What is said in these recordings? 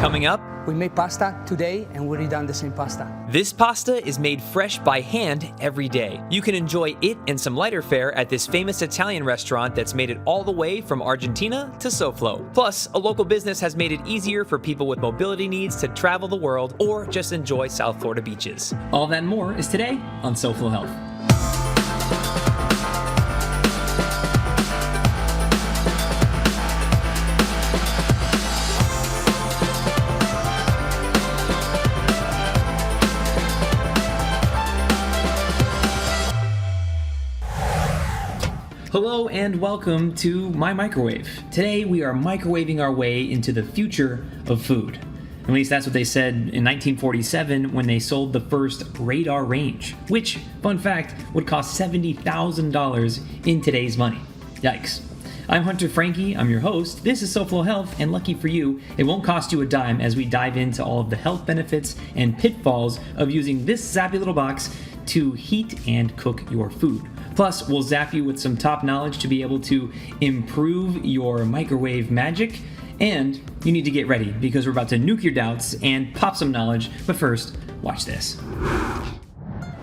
Coming up, we made pasta today and we redone the same pasta. this pasta is made fresh by hand every day. You can enjoy it and some lighter fare at this famous Italian restaurant that's made it all the way from Argentina to SoFlo. Plus, a local business has made it easier for people with mobility needs to travel the world or just enjoy South Florida beaches. All that and more is today on SoFlo Health. Hello and welcome to My Microwave. Today we are microwaving our way into the future of food. At least that's what they said in 1947 when they sold the first radar range, which, fun fact, would cost $70,000 in today's money. Yikes. I'm Hunter Frankie, I'm your host. This is SoFlo Health, and lucky for you, it won't cost you a dime as we dive into all of the health benefits and pitfalls of using this zappy little box to heat and cook your food. Plus, we'll zap you with some top knowledge to be able to improve your microwave magic. And you need to get ready because we're about to nuke your doubts and pop some knowledge. But first, watch this.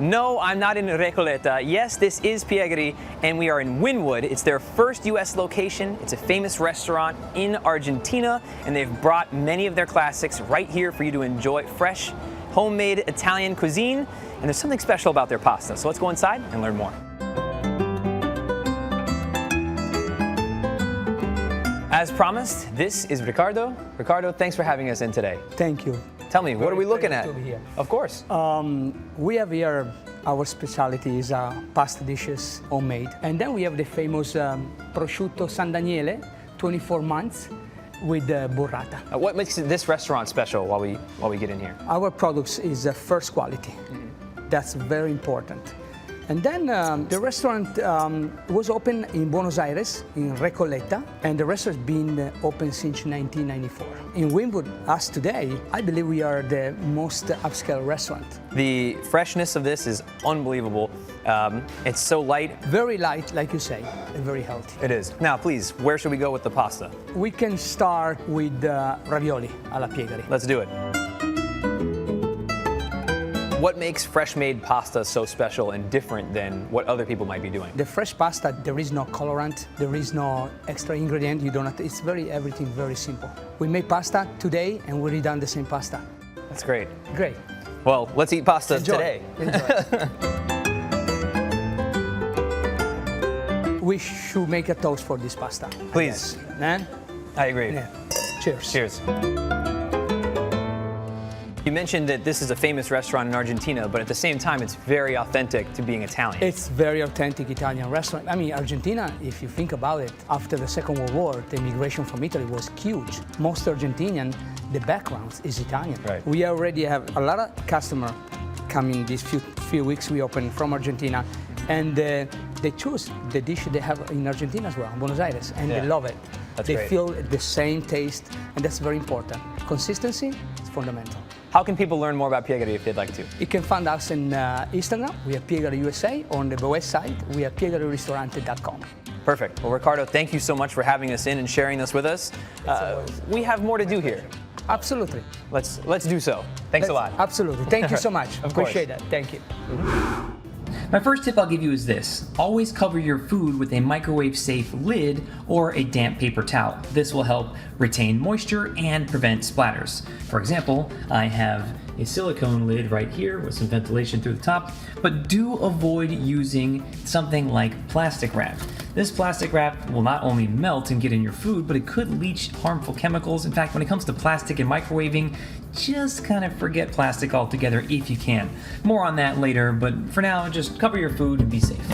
No, I'm not in Recoleta. Yes, this is Piegari, and we are in Wynwood. It's their first U.S. location. It's a famous restaurant in Argentina, and they've brought many of their classics right here for you to enjoy fresh, homemade Italian cuisine. And there's something special about their pasta. So let's go inside and learn more. As promised, this is Ricardo. Ricardo, thanks for having us in today. Thank you. Tell me, what are we looking at? To be here. Of course. We have here, our specialty is pasta dishes, homemade. And then we have the famous prosciutto San Daniele, 24 months with burrata. What makes this restaurant special while we get in here? Our products is first quality. That's very important. And then the restaurant was open in Buenos Aires, in Recoleta, and the restaurant has been open since 1994. In Wynwood, us today, I believe we are the most upscale restaurant. The freshness of this is unbelievable. It's so light. Very light, like you say, and very healthy. It is. Now, please, where should we go with the pasta? We can start with ravioli alla Piegari. Let's do it. What makes fresh-made pasta so special and different than what other people might be doing? The fresh pasta, there is no colorant, there is no extra ingredient. You don't have to, it's everything very simple. We made pasta today and we redone the same pasta. That's great. Great. Well, let's eat pasta Enjoy. today. Enjoy. We should make a toast for this pasta. Please. Man? I agree. Yeah. Cheers. Cheers. You mentioned that this is a famous restaurant in Argentina, but at the same time, it's very authentic to being Italian. It's very authentic Italian restaurant. I mean, Argentina, if you think about it, after the Second World War, the immigration from Italy was huge. Most Argentinian, the background is Italian. Right. We already have a lot of customers coming these few weeks we open from Argentina, and they choose the dish they have in Argentina as well, Buenos Aires, and they love it. That's they great. feel the same taste, and that's very important. Consistency is fundamental. How can people learn more about Piegari if they'd like to? You can find us on Instagram. We are Piegari USA. On the website, we are piegariristorante.com. Perfect. Well, Ricardo, thank you so much for having us in and sharing this with us. We have more to do here. Absolutely. Let's do so. Thanks a lot. Absolutely. Thank you so much. Of course. Appreciate that. Thank you. My first tip I'll give you is this. Always cover your food with a microwave-safe lid or a damp paper towel. This will help retain moisture and prevent splatters. For example, I have a silicone lid right here with some ventilation through the top, but do avoid using something like plastic wrap. This plastic wrap will not only melt and get in your food, but it could leach harmful chemicals. In fact, when it comes to plastic and microwaving, just kind of forget plastic altogether if you can. More on that later, but for now, just cover your food and be safe.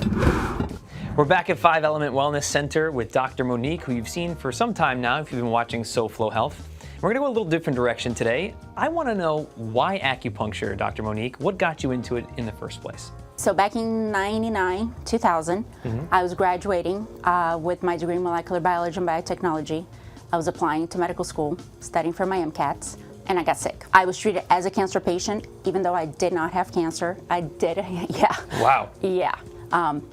We're back at 5 Element Wellness Center with Dr. Monique, who you've seen for some time now if you've been watching SoFlo Health. We're going to go a little different direction today. I want to know why acupuncture, Dr. Monique. What got you into it in the first place? So back in 99, 2000, I was graduating with my degree in molecular biology and biotechnology. I was applying to medical school, studying for my MCATs, and I got sick. I was treated as a cancer patient, even though I did not have cancer. I did, yeah. Wow. Yeah.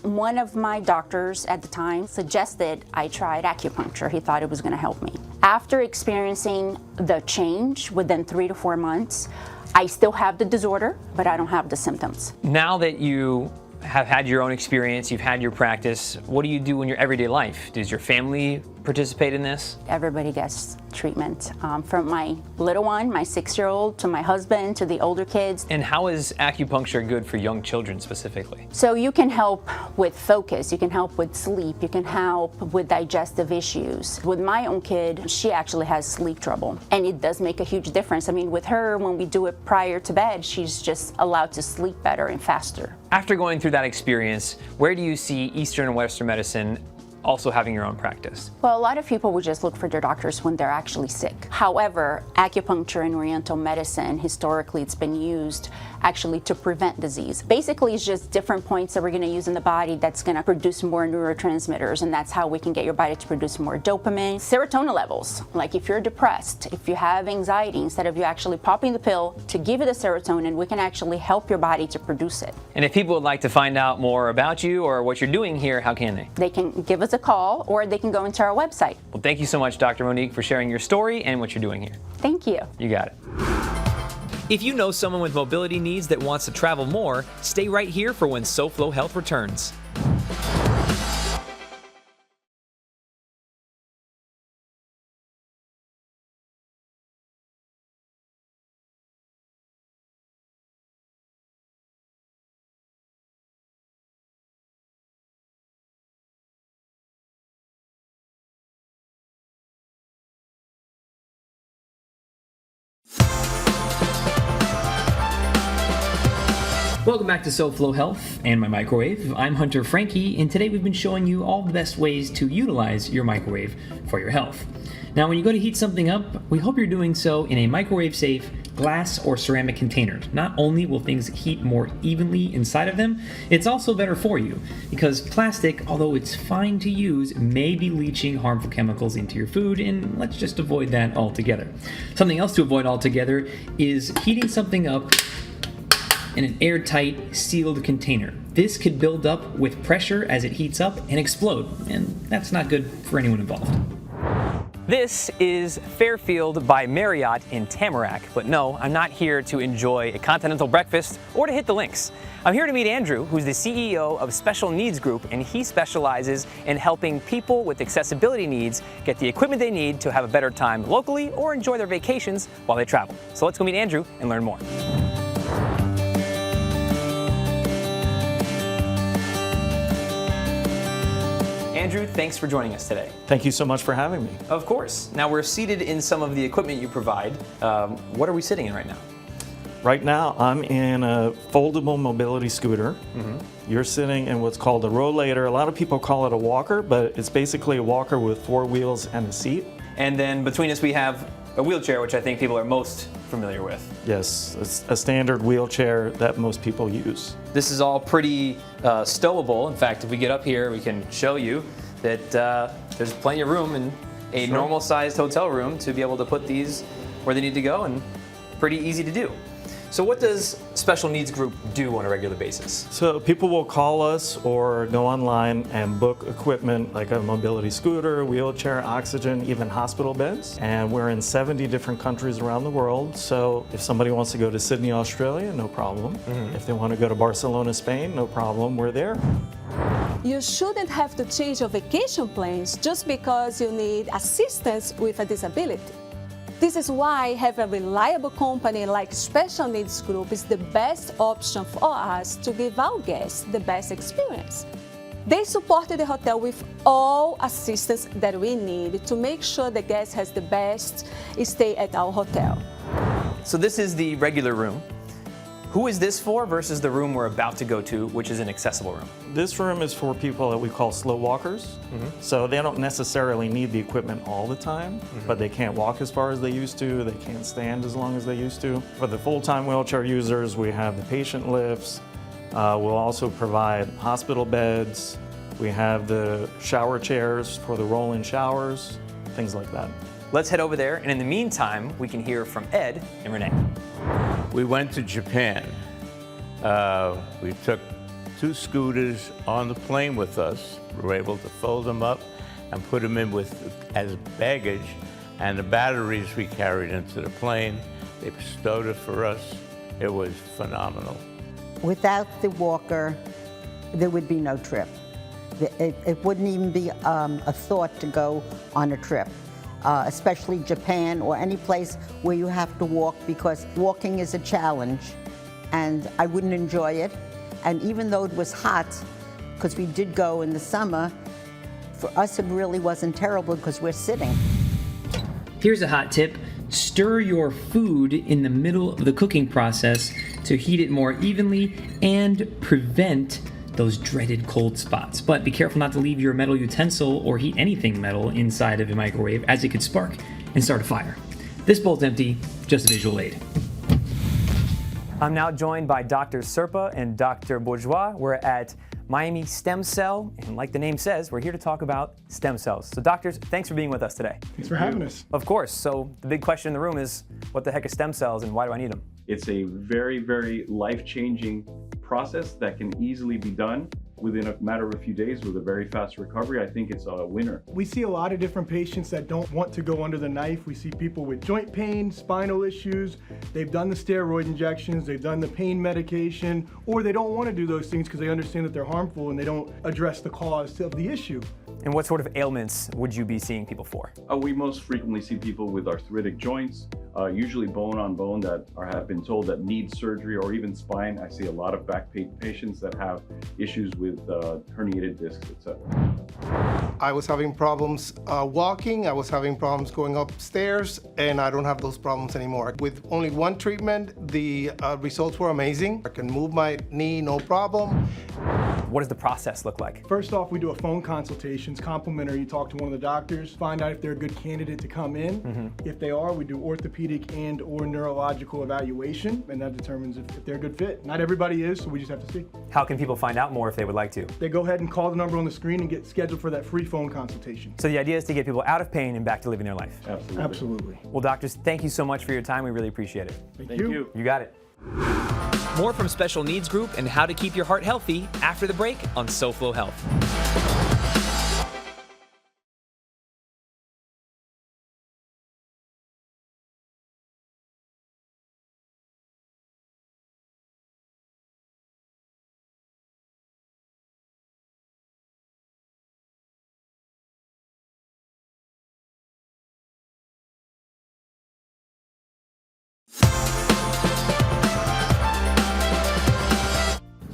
One of my doctors at the time suggested I tried acupuncture. He thought it was going to help me. After experiencing the change within 3 to 4 months, I still have the disorder, but I don't have the symptoms. Now that you have had your own experience, you've had your practice, what do you do in your everyday life? Does your family participate in this? Everybody gets treatment, from my little one, my 6-year-old, to my husband, to the older kids. And how is acupuncture good for young children specifically? So you can help with focus, you can help with sleep, you can help with digestive issues. With my own kid, she actually has sleep trouble, and it does make a huge difference. I mean, with her, when we do it prior to bed, she's just allowed to sleep better and faster. After going through that experience, where do you see Eastern and Western medicine also having your own practice? Well, a lot of people would just look for their doctors when they're actually sick. However, acupuncture and oriental medicine, historically it's been used actually to prevent disease. Basically, it's just different points that we're going to use in the body that's going to produce more neurotransmitters, and that's how we can get your body to produce more dopamine. Serotonin levels, like if you're depressed, if you have anxiety, instead of you actually popping the pill to give you the serotonin, we can actually help your body to produce it. And if people would like to find out more about you or what you're doing here, how can they? They can give us a call, or they can go into our website. Well, thank you so much, Dr. Monique, for sharing your story and what you're doing here. Thank you. You got it. If you know someone with mobility needs that wants to travel more, stay right here for when SoFlo Health returns. Welcome back to SoFlo Health and my microwave. I'm Hunter Frankie, and today we've been showing you all the best ways to utilize your microwave for your health. Now, when you go to heat something up, we hope you're doing so in a microwave-safe glass or ceramic container. Not only will things heat more evenly inside of them, it's also better for you, because plastic, although it's fine to use, may be leaching harmful chemicals into your food, and let's just avoid that altogether. Something else to avoid altogether is heating something up in an airtight, sealed container. This could build up with pressure as it heats up and explode, and that's not good for anyone involved. This is Fairfield by Marriott in Tamarack, but no, I'm not here to enjoy a continental breakfast or to hit the links. I'm here to meet Andrew, who's the CEO of Special Needs Group, and he specializes in helping people with accessibility needs get the equipment they need to have a better time locally or enjoy their vacations while they travel. So let's go meet Andrew and learn more. Andrew, thanks for joining us today. Thank you so much for having me. Of course. Now we're seated in some of the equipment you provide. What are we sitting in right now? Right now, I'm in a foldable mobility scooter. You're sitting in what's called a rollator. A lot of people call it a walker, but it's basically a walker with 4 wheels and a seat. And then between us we have a wheelchair, which I think people are most familiar with. Yes, it's a standard wheelchair that most people use. This is all pretty stowable. In fact, if we get up here, we can show you that there's plenty of room in a normal-sized hotel room to be able to put these where they need to go, and pretty easy to do. So what does Special Needs Group do on a regular basis? So people will call us or go online and book equipment like a mobility scooter, wheelchair, oxygen, even hospital beds. And we're in 70 different countries around the world. So if somebody wants to go to Sydney, Australia, no problem. If they want to go to Barcelona, Spain, no problem, we're there. You shouldn't have to change your vacation plans just because you need assistance with a disability. This is why having a reliable company like Special Needs Group is the best option for us to give our guests the best experience. They supported the hotel with all assistance that we need to make sure the guest has the best stay at our hotel. So this is the regular room. Who is this for versus the room we're about to go to, which is an accessible room? This room is for people that we call slow walkers. So they don't necessarily need the equipment all the time, but they can't walk as far as they used to. They can't stand as long as they used to. For the full-time wheelchair users, we have the patient lifts. We'll also provide hospital beds. We have the shower chairs for the roll-in showers, things like that. Let's head over there, and in the meantime, we can hear from Ed and Renee. We went to Japan. We took 2 scooters on the plane with us. We were able to fold them up and put them in as baggage And the batteries we carried into the plane, they bestowed it for us. It was phenomenal. Without the walker, there would be no trip. It wouldn't even be a thought to go on a trip, especially Japan or any place where you have to walk, because walking is a challenge and I wouldn't enjoy it. And even though it was hot, because we did go in the summer, for us it really wasn't terrible because we're sitting. Here's a hot tip. Stir your food in the middle of the cooking process to heat it more evenly and prevent those dreaded cold spots. But be careful not to leave your metal utensil or heat anything metal inside of a microwave, as it could spark and start a fire. This bowl's empty, just a visual aid. I'm now joined by Dr. Serpa and Dr. Bourgeois. We're at Miami Stem Cell, and like the name says, we're here to talk about stem cells. So doctors, thanks for being with us today. Thanks for having us. Of course. So the big question in the room is, what the heck are stem cells and why do I need them? It's a very, very life-changing process that can easily be done within a matter of a few days with a very fast recovery. I think it's a winner. We see a lot of different patients that don't want to go under the knife. We see people with joint pain, spinal issues. They've done the steroid injections, they've done the pain medication, or they don't want to do those things because they understand that they're harmful and they don't address the cause of the issue. And what sort of ailments would you be seeing people for? We most frequently see people with arthritic joints, usually bone on bone that have been told that need surgery, or even spine. I see a lot of back pain patients that have issues with herniated discs, etc. I was having problems walking, I was having problems going upstairs, and I don't have those problems anymore. With only one treatment, the results were amazing. I can move my knee, no problem. What does the process look like? First off, we do a phone consultation. It's complimentary. You talk to one of the doctors, find out if they're a good candidate to come in. If they are, we do orthopedic and or neurological evaluation, and that determines if they're a good fit. Not everybody is, so we just have to see. How can people find out more if they would like to? They go ahead and call the number on the screen and get scheduled for that free phone consultation. So the idea is to get people out of pain and back to living their life. Absolutely. Absolutely. Well, doctors, thank you so much for your time. We really appreciate it. Thank Thank you. you. You got it. More from Special Needs Group and how to keep your heart healthy after the break on SoFlo Health.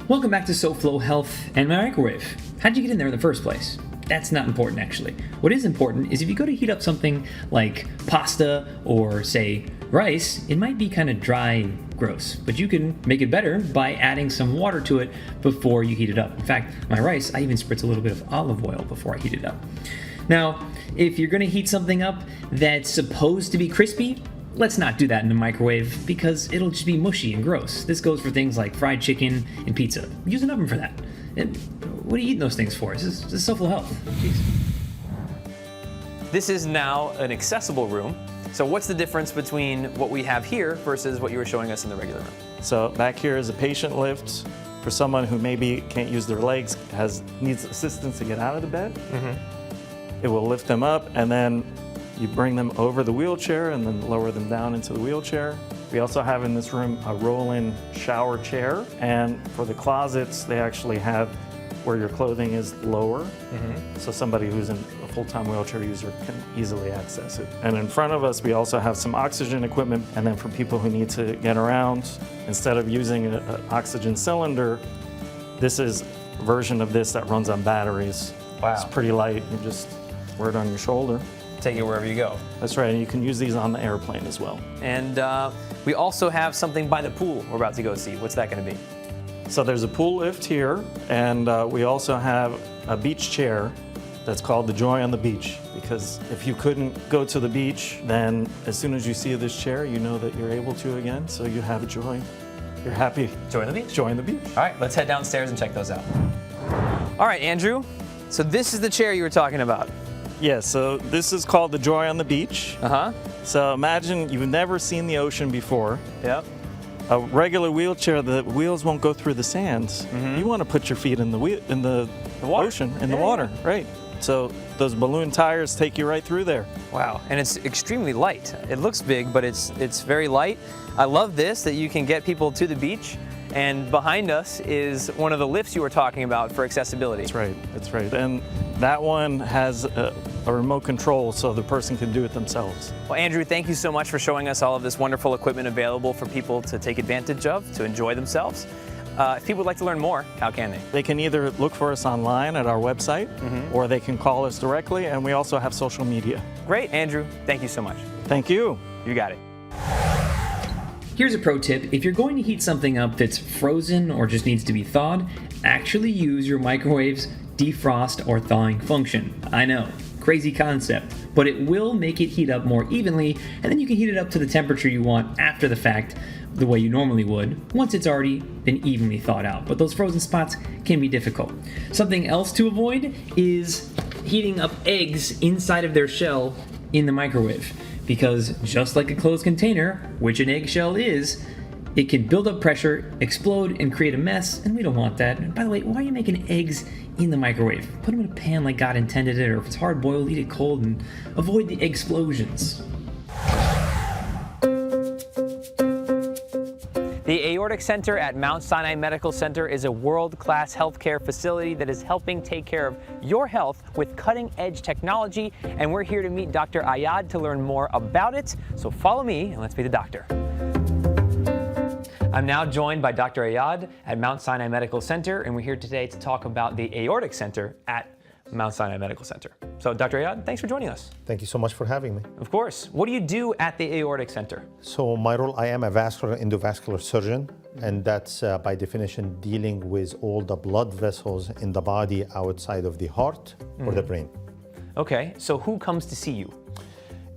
Welcome back to SoFlo Health and my microwave. How'd you get in there in the first place? That's not important, actually. What is important is if you go to heat up something like pasta or, say, rice, it might be kind of dry and gross, but you can make it better by adding some water to it before you heat it up. In fact, my rice, I even spritz a little bit of olive oil before I heat it up. Now, if you're gonna heat something up that's supposed to be crispy, let's not do that in the microwave because it'll just be mushy and gross. This goes for things like fried chicken and pizza. Use an oven for that. And what are you eating those things for? This is SoFlo Health. Jeez. This is now an accessible room. So what's the difference between what we have here versus what you were showing us in the regular room? So back here is a patient lift for someone who maybe can't use their legs, needs assistance to get out of the bed. It will lift them up, and then you bring them over the wheelchair and then lower them down into the wheelchair. We also have in this room a roll-in shower chair, and for the closets, they actually have where your clothing is lower, so somebody who's a full-time wheelchair user can easily access it. And in front of us, we also have some oxygen equipment, and then for people who need to get around, instead of using an oxygen cylinder, this is a version of this that runs on batteries. Wow. It's pretty light, you just wear it on your shoulder. Take it wherever you go. That's right, and you can use these on the airplane as well. And we also have something by the pool we're about to go see. What's that going to be? So there's a pool lift here, and we also have a beach chair that's called the Joy on the Beach, because if you couldn't go to the beach, then as soon as you see this chair, you know that you're able to again, so you have a joy. You're happy. Join the beach? Join the beach. All right, let's head downstairs and check those out. All right, Andrew. So this is the chair you were talking about. Yeah, so this is called the Joy on the Beach. So imagine you've never seen the ocean before. Yep. A regular wheelchair, the wheels won't go through the sand. You want to put your feet in the water. ocean, in the water, right? So those balloon tires take you right through there. Wow, and it's extremely light. It looks big, but it's very light. I love this, that you can get people to the beach. And behind us is one of the lifts you were talking about for accessibility. That's right. And that one has a remote control so the person can do it themselves. Well, Andrew, thank you so much for showing us all of this wonderful equipment available for people to take advantage of, to enjoy themselves. If people would like to learn more, how can they? They can either look for us online at our website, or they can call us directly, and we also have social media. Great, Andrew, thank you so much. Thank you. You got it. Here's a pro tip. If you're going to heat something up that's frozen or just needs to be thawed, actually use your microwave's defrost or thawing function. I know, crazy concept, but it will make it heat up more evenly, and then you can heat it up to the temperature you want after the fact, the way you normally would, once it's already been evenly thawed out. But those frozen spots can be difficult. Something else to avoid is heating up eggs inside of their shell in the microwave. Because just like a closed container, which an eggshell is, it can build up pressure, explode, and create a mess, and we don't want that. And by the way, why are you making eggs in the microwave? Put them in a pan like God intended it, or if it's hard boiled, eat it cold, and avoid the explosions. The Aortic Center at Mount Sinai Medical Center is a world-class healthcare facility that is helping take care of your health with cutting-edge technology, and we're here to meet Dr. Ayad to learn more about it. So follow me and let's meet the doctor. I'm now joined by Dr. Ayad at Mount Sinai Medical Center, and we're here today to talk about the Aortic Center at Mount Sinai Medical Center. So Dr. Ayad, thanks for joining us. Thank you so much for having me. Of course. What do you do at the Aortic Center? So my role, I am a vascular endovascular surgeon, and that's by definition dealing with all the blood vessels in the body outside of the heart or the brain. Okay, so who comes to see you?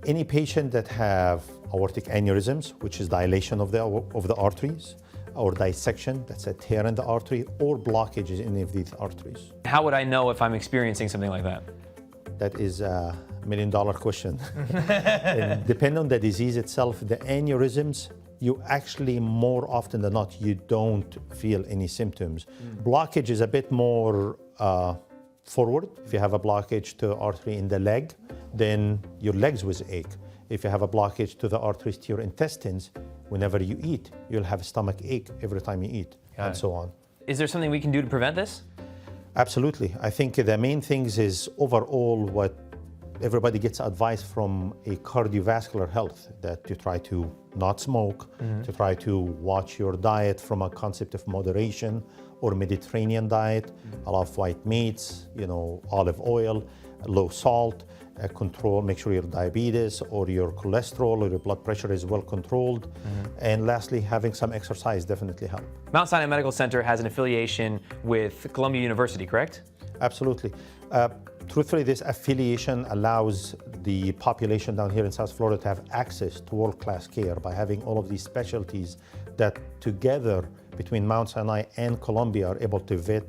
Any patient that have aortic aneurysms, which is dilation of the arteries, or dissection, that's a tear in the artery, or blockages in any of these arteries. How would I know if I'm experiencing something like that? That is a $1 million question. And depending on the disease itself, the aneurysms, you actually more often than not, you don't feel any symptoms. Blockage is a bit more forward. If you have a blockage to artery in the leg, then your legs will ache. If you have a blockage to the arteries to your intestines, whenever you eat, you'll have a stomach ache every time you eat, and so on. Is there something we can do to prevent this? Absolutely. I think the main things is overall what everybody gets advice from a cardiovascular health, that you try to not smoke, to try to watch your diet from a concept of moderation or Mediterranean diet, a lot of white meats, olive oil, low salt, control, make sure your diabetes or your cholesterol or your blood pressure is well controlled. And lastly, having some exercise definitely help. Mount Sinai Medical Center has an affiliation with Columbia University, correct? Absolutely. Truthfully, this affiliation allows the population down here in South Florida to have access to world-class care by having all of these specialties that together between Mount Sinai and Columbia are able to vet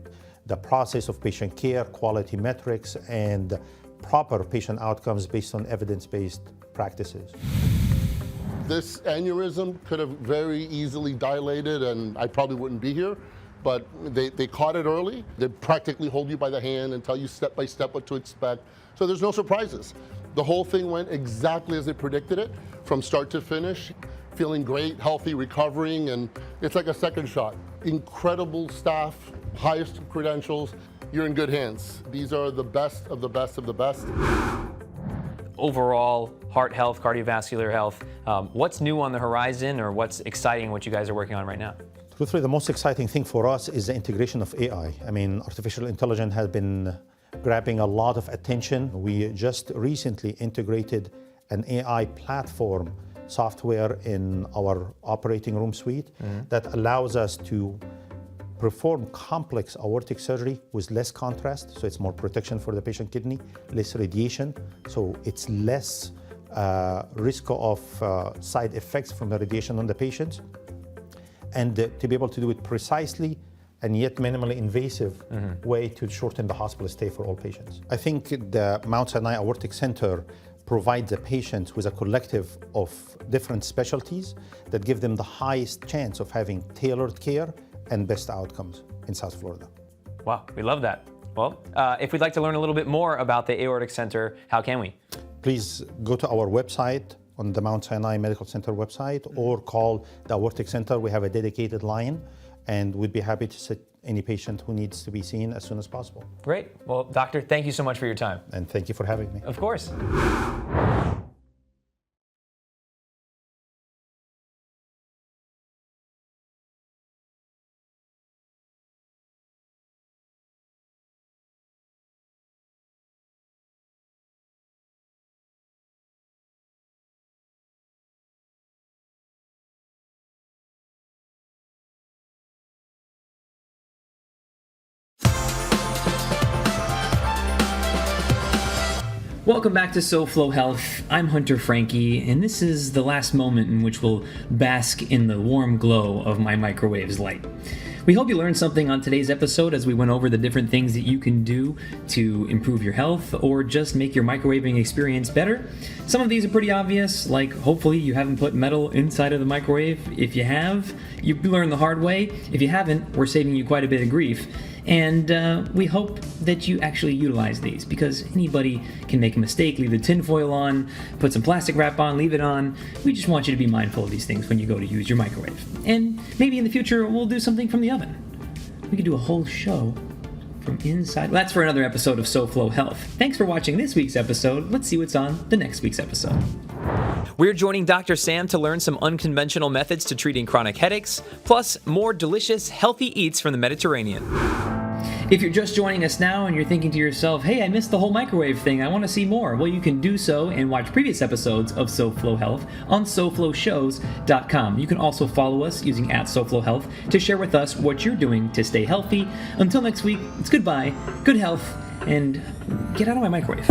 the process of patient care, quality metrics, and proper patient outcomes based on evidence-based practices. This aneurysm could have very easily dilated and I probably wouldn't be here, but they caught it early. They practically hold you by the hand and tell you step by step what to expect. So there's no surprises. The whole thing went exactly as they predicted it, from start to finish. Feeling great, healthy, recovering, and it's like a second shot. Incredible staff, highest credentials. You're in good hands. These are the best of the best of the best. Overall, heart health, cardiovascular health, what's new on the horizon, or what's exciting what you guys are working on right now? Truthfully, the most exciting thing for us is the integration of AI. I mean, artificial intelligence has been grabbing a lot of attention. We just recently integrated an AI platform software in our operating room suite that allows us to perform complex aortic surgery with less contrast, so it's more protection for the patient kidney, less radiation, so it's less risk of side effects from the radiation on the patients, and to be able to do it precisely and yet minimally invasive way to shorten the hospital stay for all patients. I think the Mount Sinai Aortic Center provides the patients with a collective of different specialties that give them the highest chance of having tailored care and best outcomes in South Florida. Wow, we love that. Well, if we'd like to learn a little bit more about the Aortic Center, how can we? Please go to our website on the Mount Sinai Medical Center website or call the Aortic Center. We have a dedicated line and we'd be happy to sit any patient who needs to be seen as soon as possible. Great. Well, doctor, thank you so much for your time. And thank you for having me. Of course. Welcome back to SoFlo Health. I'm Hunter Frankie, and this is the last moment in which we'll bask in the warm glow of my microwave's light. We hope you learned something on today's episode as we went over the different things that you can do to improve your health or just make your microwaving experience better. Some of these are pretty obvious, like hopefully you haven't put metal inside of the microwave. If you have, you learned the hard way. If you haven't, we're saving you quite a bit of grief. And we hope that you actually utilize these, because anybody can make a mistake, leave the tinfoil on, put some plastic wrap on, leave it on. We just want you to be mindful of these things when you go to use your microwave. And maybe in the future we'll do something from the oven. We could do a whole show from inside. That's for another episode of SoFlo Health. Thanks for watching this week's episode. Let's see what's on the next week's episode. We're joining Dr. Sam to learn some unconventional methods to treating chronic headaches, plus more delicious, healthy eats from the Mediterranean. If you're just joining us now and you're thinking to yourself, hey, I missed the whole microwave thing, I want to see more, well, you can do so and watch previous episodes of SoFlo Health on SoFloShows.com. You can also follow us using @SoFlo Health to share with us what you're doing to stay healthy. Until next week, it's goodbye, good health, and get out of my microwave.